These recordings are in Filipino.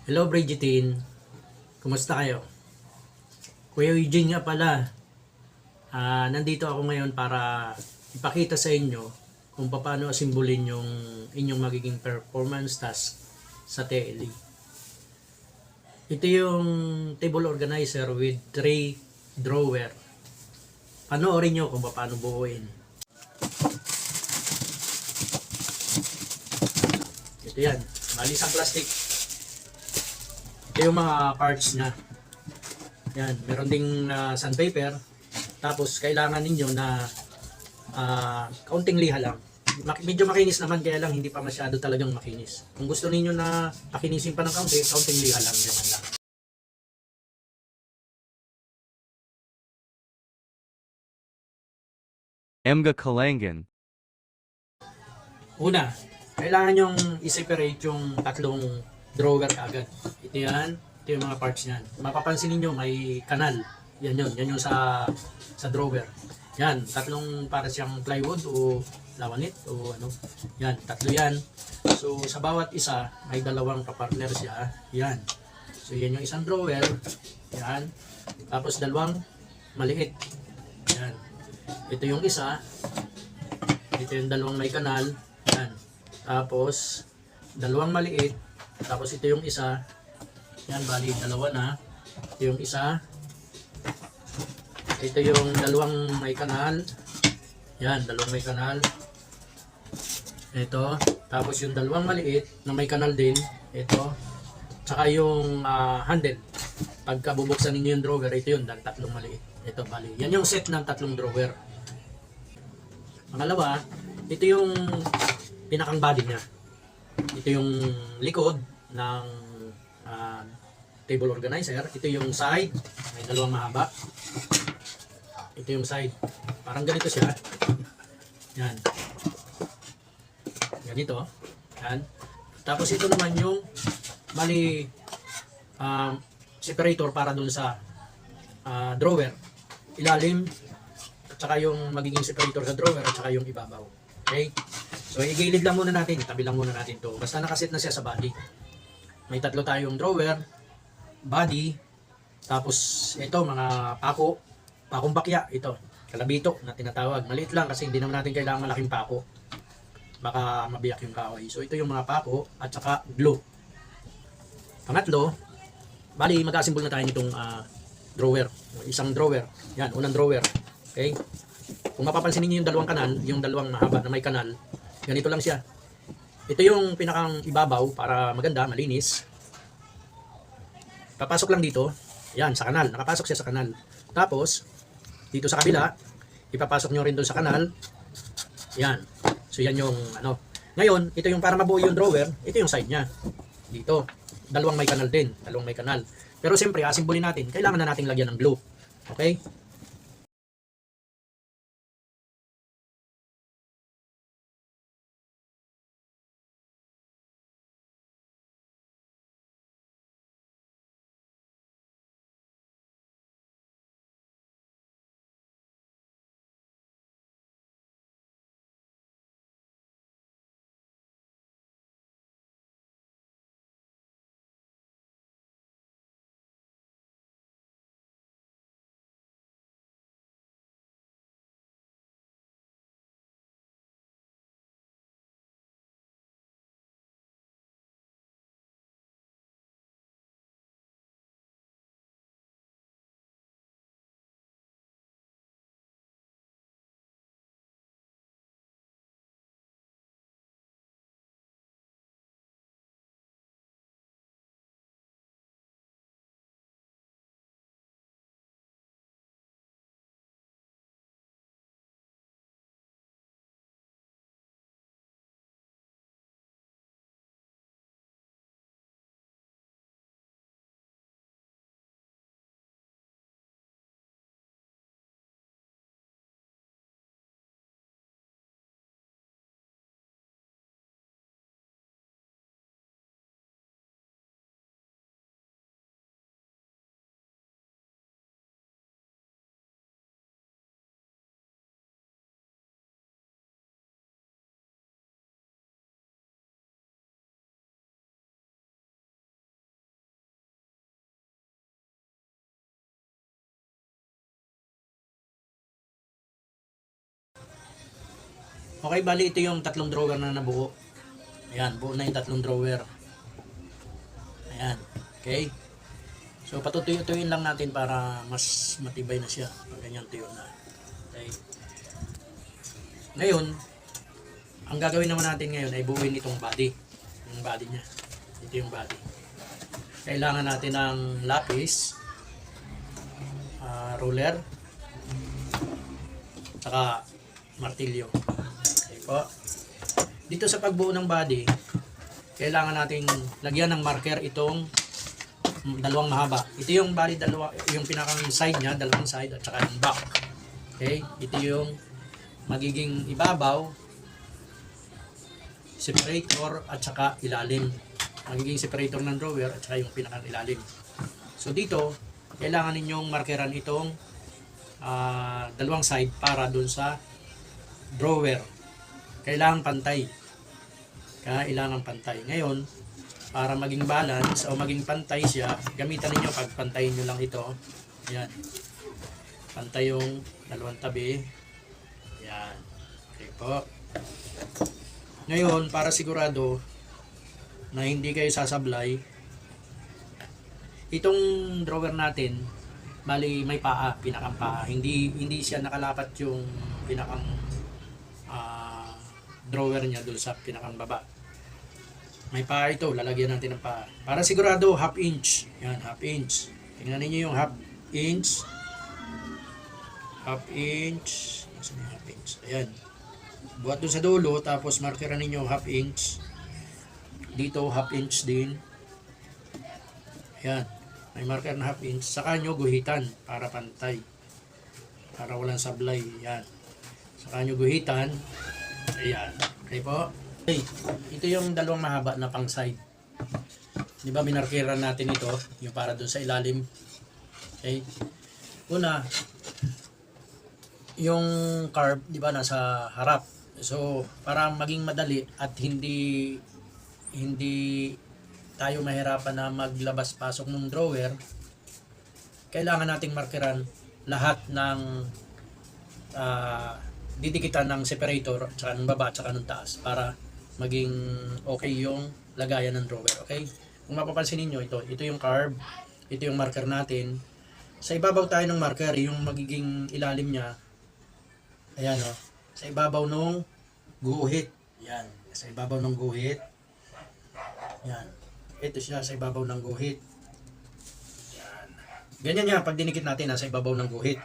Hello Bridgetine, kumusta kayo? Kuya Eugene nga pala, nandito ako ngayon para ipakita sa inyo kung paano asimbolin yung inyong magiging performance task sa TLE. Ito yung table organizer with tray drawer. Panoorin nyo kung paano buuin. Ito yan, malis ang plastic. Ito yung mga parts niya. Yan, meron ding sandpaper. Tapos kailangan ninyo na kaunting liha lang. Medyo makinis naman, kaya lang hindi pa masyado talagang makinis. Kung gusto ninyo na pakinisin pa ng kaunti, kaunting liha lang, naman lang. Emga Kalangan. Una, kailangan nyong i-separate yung tatlong drawer agad. Ito yan, ito yung mga parts niyan. Mapapansin niyo may kanal. Yan yung sa drawer. Yan, tatlong para siyang plywood o lawanit o ano. Yan, tatlo yan. So sa bawat isa may dalawang kapartner siya. Yan. So yan yung isang drawer. Yan. Tapos dalawang maliit. Yan. Ito yung isa. Ito yung dalawang may kanal. Yan. Tapos dalawang maliit. Tapos ito yung isa. Yan, bali dalawa na. Ito yung isa. Ito yung dalawang may kanal. Yan, dalawang may kanal. Ito. Tapos yung dalawang maliit na may kanal din. Ito. Tsaka yung handle. Pagka bubuksan ninyo yung drawer, ito yun, tatlong maliit. Ito, bali. Yan yung set ng tatlong drawer. Pangalawa, ito yung pinakang body niya. Ito yung likod ng table organizer. Ito yung side. May dalawang mahaba. Ito yung side. Parang ganito siya. Yan. Ganito. Yan. Tapos ito naman yung bali separator para dun sa drawer. Ilalim. At saka yung magiging separator sa drawer at saka yung ibabaw. Okay? So igilid lang muna natin. Itabi lang muna natin to. Basta nakasit na siya sa body. May tatlo tayong drawer, body, tapos ito mga pako. Pakong bakya, ito, kalabito na tinatawag. Maliit lang kasi hindi naman natin kailangan malaking pako. Baka mabiyak yung kahoy. So ito yung mga pako at saka glue. Pangatlo, bali mag-assemble na tayo nitong drawer. Isang drawer. Yan, unang drawer. Okay? Kung mapapansin niyo yung dalawang kanal, yung dalawang mahaba na may kanal, ganito lang siya. Ito yung pinakang ibabaw para maganda, malinis. Papasok lang dito. Yan, sa kanal. Nakapasok siya sa kanal. Tapos, dito sa kabila, ipapasok nyo rin doon sa kanal. Yan. So yan yung ano. Ngayon, ito yung para mabuo yung drawer, ito yung side niya. Dito. Dalawang may kanal din. Dalawang may kanal. Pero siyempre, asimbolin natin, kailangan na nating lagyan ng glue. Okay? Okay, bali ito yung tatlong drawer na nabuo. Ayan, buo na yung tatlong drawer. Ayan, okay. So patutuyo-tuyuin lang natin para mas matibay na siya. Pag ganyan tuyo na. Okay. Ngayon, ang gagawin naman natin ngayon ay buuin itong body. Yung body niya. Ito yung body. Kailangan natin ng lapis, ruler, saka martilyo. Okay po. Dito sa pagbuo ng body, kailangan nating lagyan ng marker itong dalawang mahaba. Ito yung bali yung pinakang side niya, dalawang side at saka yung back. Okay? Ito yung magiging ibabaw, separator at saka ilalim. Magiging separator ng drawer at saka yung pinakang ilalim. So dito, kailangan ninyong markeran itong dalawang side para dun sa drawer. Kailangan pantay. Kailangan pantay. Ngayon, para maging balance o maging pantay siya, gamitan niyo pagpantayin niyo lang ito. Ayan. Pantay yung dalawang tabi. Ayan. Okay po. Ngayon, para sigurado na hindi kayo sasablay, itong drawer natin, bali may paa, pinakang paa. Hindi siya nakalapat yung pinakang drawer niya doon sa pinakang baba. May paa ito, lalagyan natin ng paa. Para sigurado, half inch. Yan, half inch. Tingnan niyo yung half inch. Half inch. Nasaan yung half inch? Ayan. Buhat doon sa dulo, tapos markeran ninyo half inch. Dito, half inch din. Ayan. May marker na half inch. Saka nyo guhitan para pantay. Para walang sablay. Ayan. Saka nyo guhitan. Ayan. Okay po. Okay, ito yung dalawang mahaba na pang side. Di ba minarkiran natin ito, yung para dun sa ilalim. Okay. Una, yung carb, di ba, nasa harap. So, para maging madali at hindi tayo mahirapan na maglabas-pasok ng drawer, kailangan nating markiran lahat ng didikitan ng separator, tsaka ng baba, tsaka ng taas, para maging okay yung lagayan ng drawer. Okay? Kung mapapansin niyo ito yung carb, ito yung marker natin. Sa ibabaw tayo ng marker, yung magiging ilalim niya, ayan o, sa ibabaw ng guhit. Yan, sa ibabaw ng guhit. Yan. Ito siya sa ibabaw ng guhit. Yan. Ganyan yan pag dinikit natin nasa ibabaw ng guhit.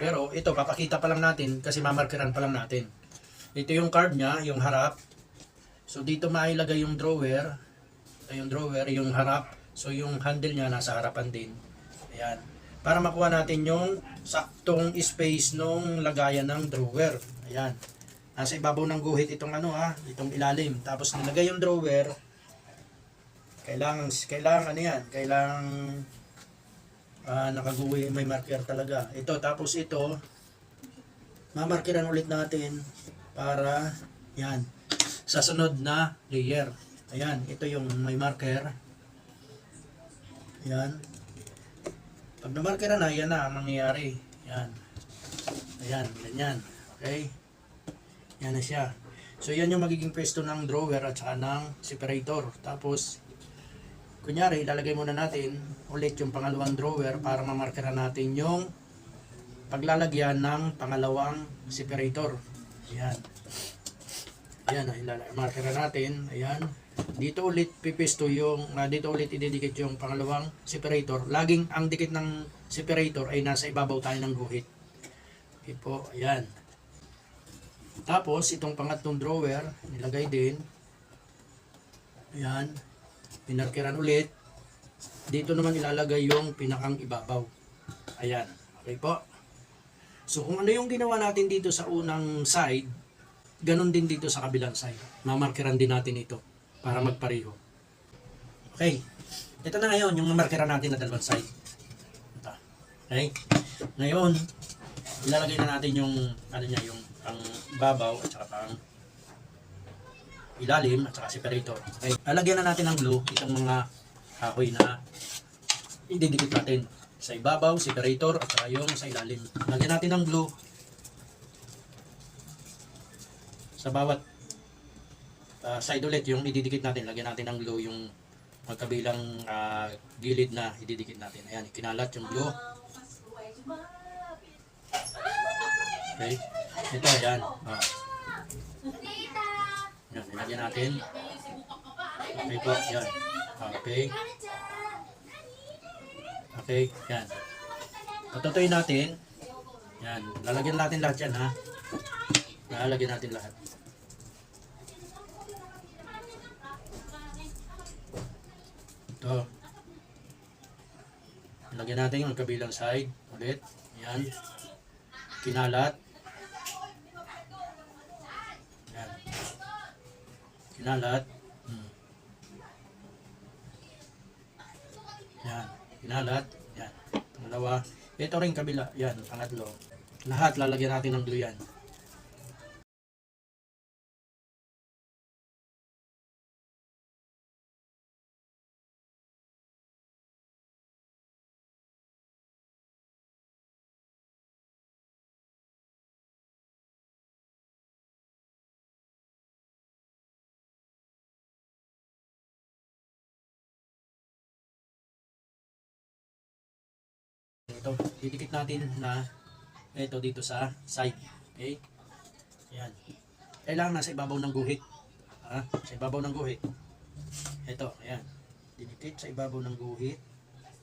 Pero ito, papakita pa lang natin kasi mamarkeran pa lang natin. Ito yung carb niya, yung harap. So dito mailagay yung drawer. Ito yung drawer, yung harap. So yung handle niya nasa harapan din. Ayan. Para makuha natin yung saktong space nung lagayan ng drawer. Ayan. Nasa ibabaw ng guhit itong itong ilalim. Tapos nilagay yung drawer. Kailangan nakaguwi, may marker talaga. Ito, tapos ito, mamarkiran ulit natin para, yan, sa sunod na layer. Ayan, ito yung may marker. Ayan. Pag namarkeran na, yan na ang mangyayari. Yan. Ayan, ganyan. Okay? Yan na siya. So, yan yung magiging pwesto ng drawer at saka ng separator. Tapos, kunyari, ilalagay muna natin ulit yung pangalawang drawer para mamarkeran natin yung paglalagyan ng pangalawang separator. Ayan. Ayan, markeran natin. Ayan. Dito ulit pipisto yung, dito ulit ididikit yung pangalawang separator. Laging ang dikit ng separator ay nasa ibabaw tayo ng guhit. Okay po, ayan. Tapos, itong pangatlong drawer, nilagay din. Ayan. Pinarkiran ulit. Dito naman ilalagay yung pinakang ibabaw. Ayan. Okay po. So, kung ano yung ginawa natin dito sa unang side, ganun din dito sa kabilang side. Mamarkiran din natin ito para magpareho. Okay. Ito na ngayon yung mamarkiran natin na dalawang side. Ito. Okay. Ngayon, ilalagay na natin yung yung pang babaw at saka pang ilalim at saka separator. Okay. Lalagyan na natin ng glue itong mga kahoy na ididikit natin sa ibabaw, separator at saka yung sa ilalim. Lagyan natin ng glue. sa bawat side ulit yung ididikit natin. Lagyan natin ng glue yung magkabilang gilid na ididikit natin. Ayan, kinalat yung glue. Okay. Ito, ayan. Yan, ilagyan natin. Okay po, yan. Okay. Okay, yan. Patutuyin natin. Yan, lalagyan natin lahat yan, ha. Lalagyan natin lahat. Ito. Ilagyan natin yung kabilang side. Ulit. Yan. Kinalat. Yan. Kinalat. Yan. Kinalat. Yan. Pangalawa. Ito rin kabila. Yan. Pangatlo. Lahat lalagyan natin ng glue yan. Ito, didikit natin na ito dito sa side. Okay? Ayan. Kailangan nasa ibabaw ng guhit. Sa ibabaw ng guhit. Ito, ayan. Didikit sa ibabaw ng guhit.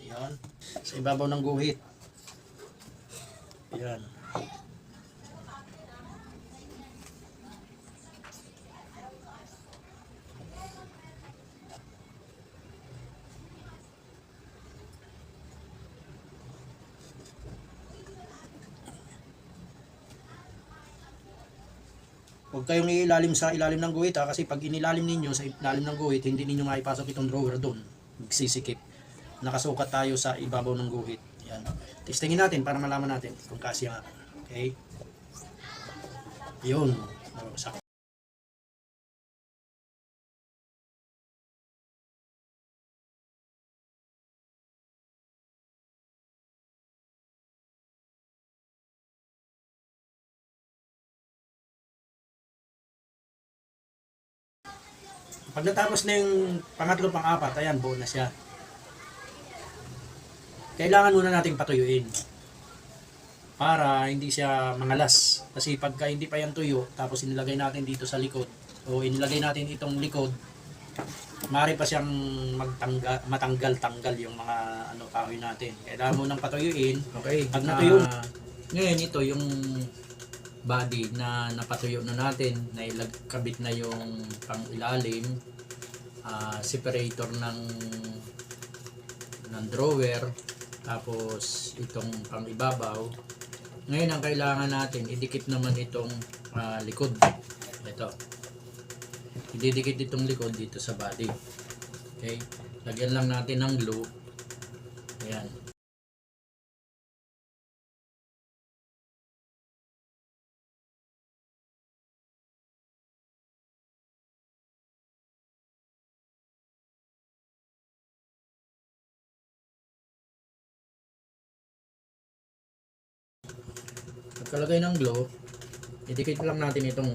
Ayan. Sa ibabaw ng guhit. Ayan. Huwag kayong ilalim sa ilalim ng guhit, kasi pag inilalim ninyo sa ilalim ng guhit, hindi ninyo maipasok itong drawer doon. Magsisikip. Nakasukat tayo sa ibabaw ng guhit. Yan. Testingin natin para malaman natin kung kasya nga. Okay? Yun. Sakto. Pag natapos na yung pangatlo, pang-apat, ayan, buo na siya. Kailangan muna nating patuyuin para hindi siya mangalas. Kasi pagka hindi pa yan tuyo, tapos inilagay natin dito sa likod, o inilagay natin itong likod, maaari pa siyang matanggal-tanggal yung mga kahoy natin. Kailangan munang patuyuin. Okay. Pag natuyo, ngayon ito yung body na napatuyo na natin, na ilagkabit na yung pang ilalim, separator ng drawer, tapos itong pang ibabaw. Ngayon ang kailangan natin, idikit naman itong likod. Ito, ididikit itong likod dito sa body. Okay, lagyan lang natin ng glue. Ayan. Pagkalagay ng glue, idikit lang natin itong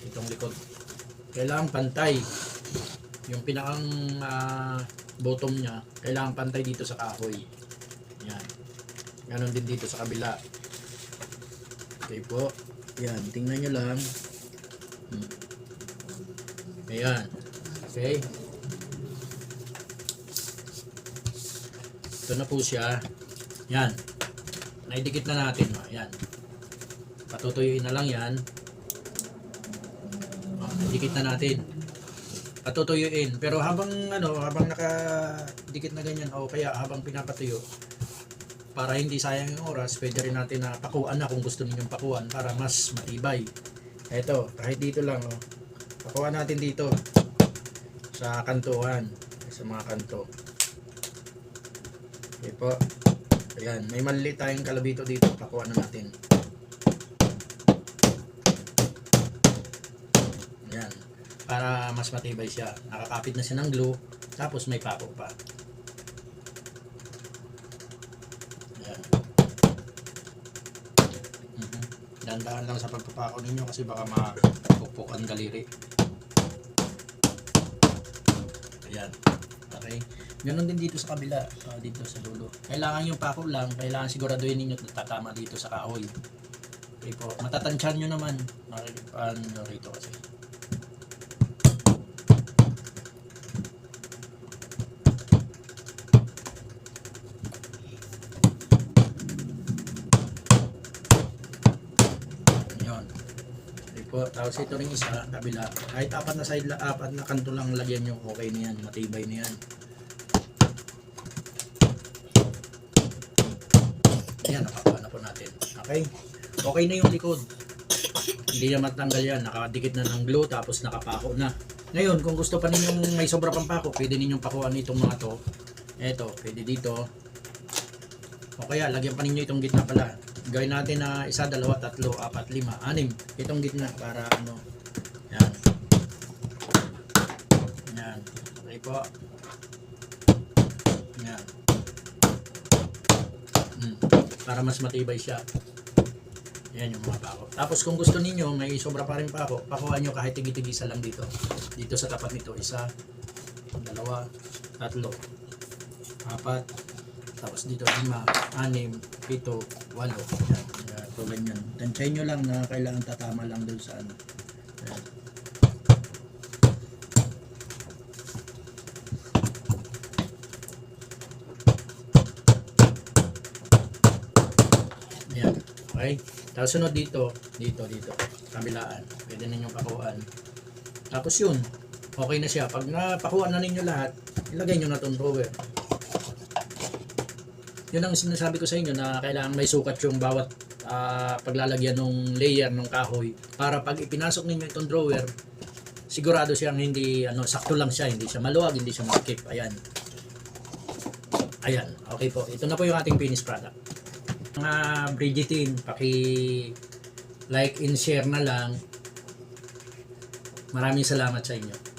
itong likod. Kailangan pantay. Yung pinakang bottom niya, kailangan pantay dito sa kahoy. Yan. Ganon din dito sa kabila. Okay po. Yan, tingnan nyo lang. Ayan. Okay. Ito na po siya. Yan. Naidikit na natin. Ayan. Patutuyuin na lang yan. Idikit na natin. Patutuyuin. Pero habang habang nakadikit na ganyan, o kaya habang pinapatuyo, para hindi sayang yung oras, pwede rin natin na pakuan na kung gusto ninyong pakuan para mas matibay. Ito, kahit dito lang, pakuan natin dito sa kantuhan, sa mga kanto. Okay po. Ayan, may maliit tayong kalabito dito, pakuha na natin. Ayan, para mas matibay siya. Nakakapit na siya ng glue, tapos may pako pa. Ayan. Dahan-dahan lang sa pagpapako ninyo kasi baka mapupuk ang daliri. Ayan. Okay. Ganon din dito sa kabila, dito sa dulo. Kailangan yung pako lang, kailangan siguraduhin ninyo na tatama dito sa kahoy. Okay po. Matatansyan nyo naman. Paano nyo rito kasi. Yun. Okay po. Tapos ito rin isa, kabila. Kahit apat na side, apat na kanto lang lagyan nyo, okay na yan. Matibay na yan. Ayan, nakakuha na po natin. Okay. Okay na yung likod. Hindi na matanggal yan. Nakadikit na ng glue tapos nakapako na. Ngayon, kung gusto pa ninyong may sobra pang pako, pwede ninyong pakuhan itong mga to. Eto, pwede dito. O kaya, lagyan pa ninyo itong gitna pala. Gawin natin na 1, 2, 3, 4, 5, 6. Itong gitna para ano. Yan. Yan. Okay po. Yan. Para mas matibay siya. Yan yung mga pako. Tapos kung gusto niyo may sobra pa rin pako, pakuha nyo kahit tigi-tigisa lang dito. Dito sa tapat nito, 1, 2, 3, 4, 5, tapos dito 5, 6, 7, 8. Yan. Tulad yan. Tansyahin nyo lang na kailangan tatama lang doon sa ano. Yan. Yan. Okay. Tapos sunod dito, kabilaan. Pwede ninyong pakuan. Tapos yun, okay na siya. Pag napakuan na ninyo lahat, ilagay nyo na itong drawer. Yun ang sinasabi ko sa inyo na kailangan may sukat yung bawat paglalagyan ng layer ng kahoy para pag ipinasok ninyo itong drawer, sigurado siyang hindi, sakto lang siya, hindi siya maluwag, hindi siya makip. Ayan. Ayan. Okay po. Ito na po yung ating finished product. Mga Bridgetine, like and share na lang. Maraming salamat sa inyo.